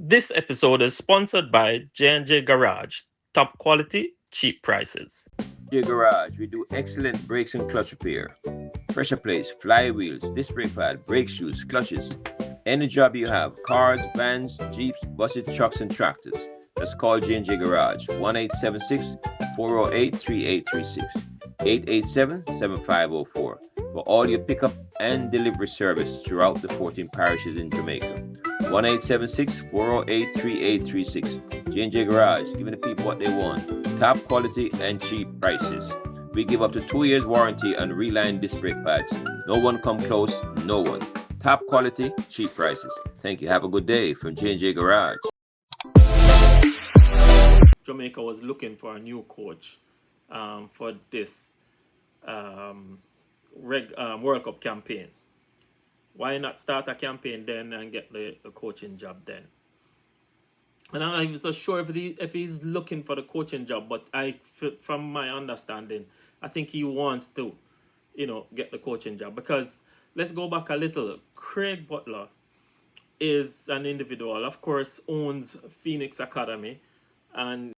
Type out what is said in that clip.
This episode is sponsored by J&J Garage. Top quality, cheap prices. J Garage, we do excellent brakes and clutch repair. Pressure plates, flywheels, disc brake pad, brake shoes, clutches. Any job you have, cars, vans, jeeps, buses, trucks, and tractors. Just call J&J Garage, 1-876-408-3836, 887-7504 for all your pickup and delivery service throughout the 14 parishes in Jamaica. 1-876-408-3836. J&J Garage, giving the people what they want. Top quality and cheap prices. We give up to 2 years warranty on reline disc brake pads. No one come close, no one. Top quality, cheap prices. Thank you. Have a good day from J&J Garage. Jamaica was looking for a new coach for this World Cup campaign. Why not start a campaign then and get the coaching job then? And I'm not so sure if he's looking for the coaching job, but from my understanding, I think he wants to, get the coaching job. Because let's go back a little. Craig Butler is an individual, of course, owns Phoenix Academy, and